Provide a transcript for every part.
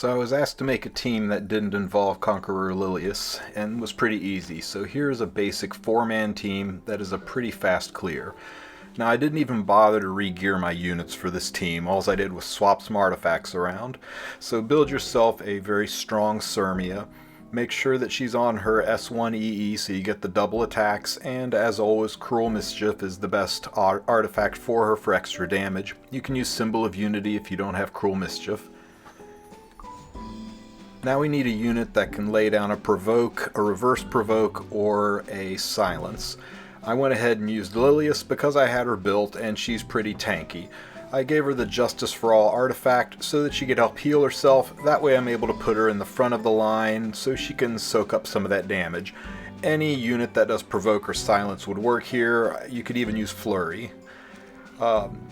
So I was asked to make a team that didn't involve Conqueror Lilias, and was pretty easy. So here's a basic 4-man team that is a pretty fast clear. Now I didn't even bother to re-gear my units for this team, all I did was swap some artifacts around. So build yourself a very strong Sirmia, make sure that she's on her S1 EE so you get the double attacks, and as always Cruel Mischief is the best artifact for her for extra damage. You can use Symbol of Unity if you don't have Cruel Mischief. Now we need a unit that can lay down a provoke, a reverse provoke, or a silence. I went ahead and used Lilias because I had her built and she's pretty tanky. I gave her the Justice for All artifact so that she could help heal herself. That way I'm able to put her in the front of the line so she can soak up some of that damage. Any unit that does provoke or silence would work here. You could even use Flurry.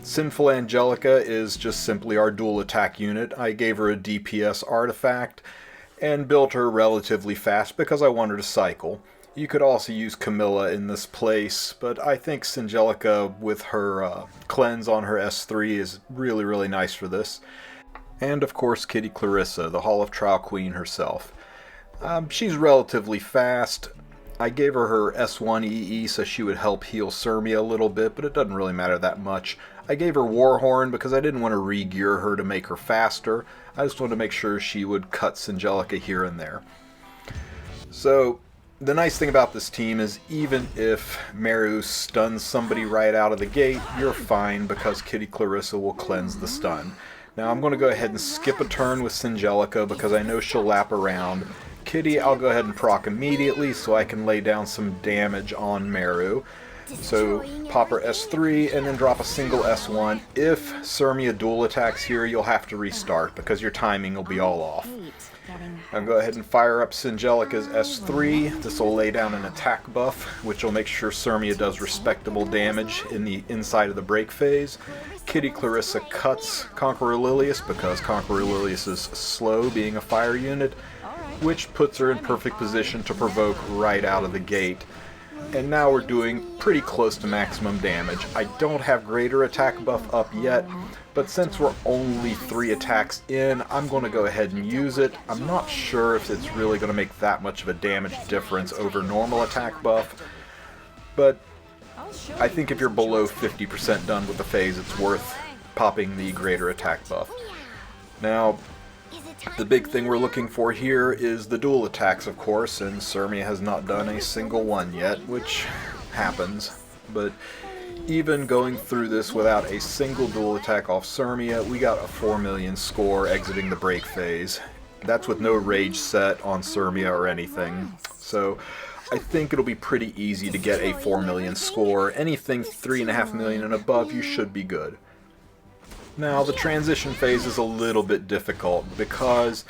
Sinful Angelica is just simply our dual attack unit. I gave her a DPS artifact and built her relatively fast because I want her to cycle. You could also use Camilla in this place, but I think Singelica with her cleanse on her S3 is really nice for this. And of course Kitty Clarissa, the Hall of Trial Queen herself. She's relatively fast. I gave her S1 EE so she would help heal Sirmia a little bit, but it doesn't really matter that much. I gave her Warhorn because I didn't want to re-gear her to make her faster. I just wanted to make sure she would cut Singelica here and there. So the nice thing about this team is even if Meru stuns somebody right out of the gate, you're fine because Kitty Clarissa will cleanse the stun. Now I'm going to go ahead and skip a turn with Singelica because I know she'll lap around. Kitty, I'll go ahead and proc immediately so I can lay down some damage on Meru. So pop her S3 and then drop a single S1. If Sirmia dual attacks here, you'll have to restart because your timing will be all off. I'll go ahead and fire up Singelica's S3. This will lay down an attack buff, which will make sure Sirmia does respectable damage in the inside of the break phase. Kitty Clarissa cuts Conqueror Lilias because Conqueror Lilias is slow, being a fire unit, which puts her in perfect position to provoke right out of the gate. And now we're doing pretty close to maximum damage. I don't have greater attack buff up yet, but since we're only 3 attacks in, I'm going to go ahead and use it. I'm not sure if it's really going to make that much of a damage difference over normal attack buff, but I think if you're below 50% done with the phase, it's worth popping the greater attack buff. Now, the big thing we're looking for here is the dual attacks, of course, and Sirmia has not done a single one yet, which happens. But even going through this without a single dual attack off Sirmia, we got a 4 million score exiting the break phase. That's with no rage set on Sirmia or anything. So I think it'll be pretty easy to get a 4 million score. Anything 3.5 million and above, you should be good. Now, the transition phase is a little bit difficult because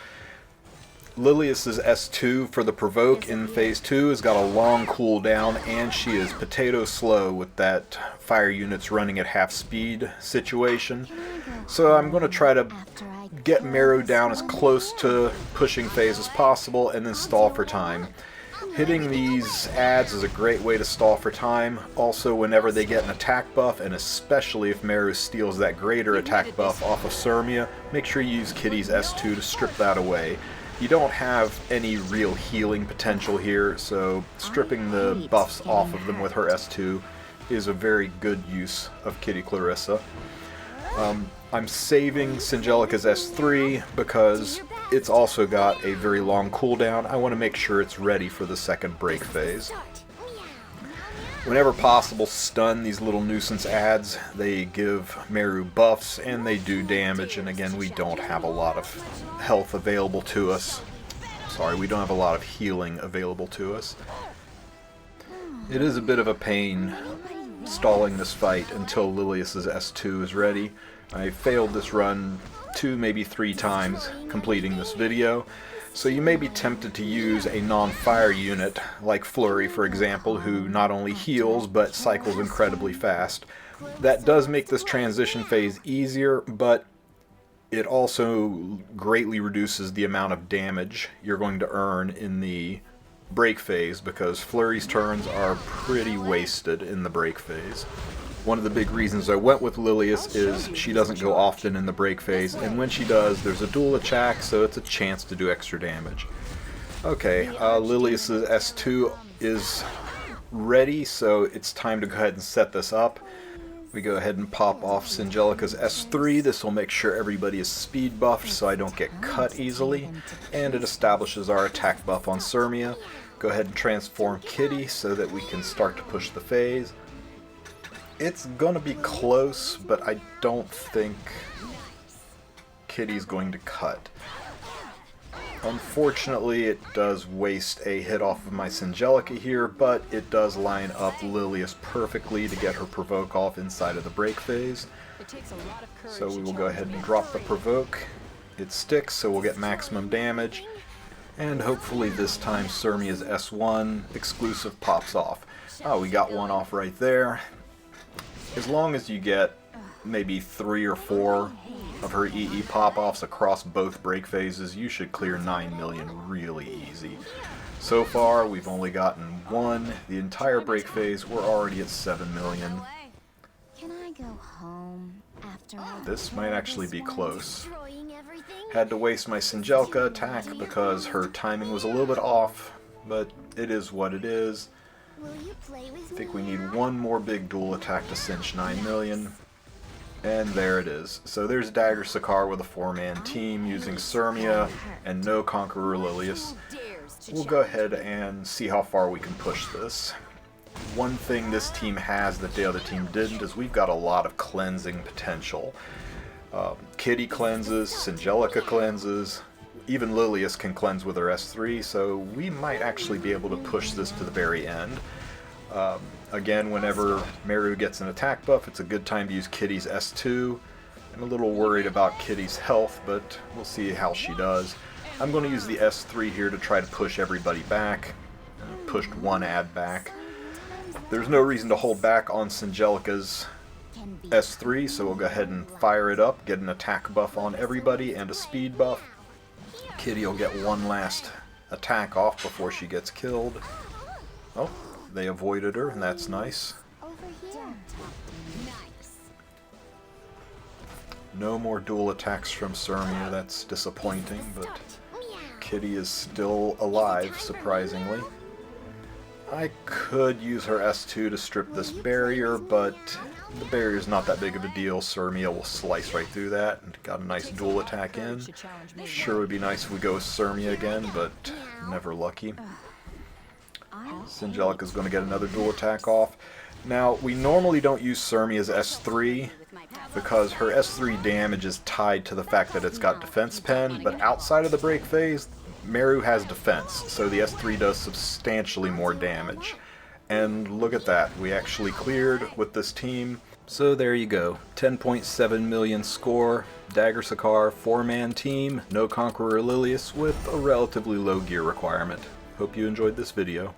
Lilias's S2 for the provoke in phase 2 has got a long cooldown and she is potato slow with that fire units running at half speed situation. So I'm going to try to get Meru down as close to pushing phase as possible and then stall for time. Hitting these adds is a great way to stall for time. Also, whenever they get an attack buff, and especially if Meru steals that greater attack buff off of Sirmia, make sure you use Kitty's S2 to strip that away. You don't have any real healing potential here, so stripping the buffs off of them with her S2 is a very good use of Kitty Clarissa. I'm saving Singelica's S3 because it's also got a very long cooldown. I want to make sure it's ready for the second break phase. Whenever possible, stun these little nuisance adds. They give Meru buffs and they do damage, and again, we don't have a lot of health available to us. Sorry, we don't have a lot of healing available to us. It is a bit of a pain stalling this fight until Lilias's S2 is ready. I failed this run 2, maybe 3 times completing this video, so you may be tempted to use a non-fire unit like Flurry, for example, who not only heals but cycles incredibly fast. That does make this transition phase easier, but it also greatly reduces the amount of damage you're going to earn in the break phase because Flurry's turns are pretty wasted in the break phase. One of the big reasons I went with Lilias is she doesn't go often in the break phase, and when she does, there's a dual attack, so it's a chance to do extra damage. Okay, Lilias' S2 is ready, so it's time to go ahead and set this up. We go ahead and pop off Singelica's S3. This will make sure everybody is speed buffed so I don't get cut easily, and it establishes our attack buff on Sirmia. Go ahead and transform Kitty so that we can start to push the phase. It's gonna be close, but I don't think Kitty's going to cut. Unfortunately, it does waste a hit off of my Singelica here, but it does line up Lilias perfectly to get her provoke off inside of the break phase. So we will go ahead and drop the provoke. It sticks, so we'll get maximum damage. And hopefully this time Sirmia's S1 exclusive pops off. Oh, we got one off right there. As long as you get maybe 3 or 4 of her EE pop-offs across both break phases, you should clear 9 million really easy. So far, we've only gotten 1. The entire break phase, we're already at 7 million. Can I go home after This might actually be close. Had to waste my Singelica attack because her timing was a little bit off, but it is what it is. I think we need one more big dual attack to cinch 9 million. And there it is. So there's Dagger Sicar with a 4-man team using Sirmia and no Conqueror Lilias. We'll go ahead and see how far we can push this. One thing this team has that the other team didn't is we've got a lot of cleansing potential. Kitty cleanses, Singelica cleanses, even Lilias can cleanse with her S3, so we might actually be able to push this to the very end. Again, whenever Meru gets an attack buff, it's a good time to use Kitty's S2. I'm a little worried about Kitty's health, but we'll see how she does. I'm going to use the S3 here to try to push everybody back. Pushed one ad back. There's no reason to hold back on Singelica's S3, so we'll go ahead and fire it up, get an attack buff on everybody and a speed buff. Kitty will get one last attack off before she gets killed. Oh, they avoided her, and that's nice. No more dual attacks from Sirmia, that's disappointing, but Kitty is still alive, surprisingly. I could use her S2 to strip this barrier, but the barrier is not that big of a deal. Sirmia will slice right through that, and got a nice dual attack in. Sure would be nice if we go with Sirmia again, but never lucky. Singelica's going to get another dual attack off. Now, we normally don't use Sirmia's S3 because her S3 damage is tied to the fact that it's got defense pen, but outside of the break phase, Meru has defense, so the S3 does substantially more damage. And look at that, we actually cleared with this team. So there you go, 10.7 million score, Dagger Sicar, 4-man team, no Conqueror Lilias with a relatively low gear requirement. Hope you enjoyed this video.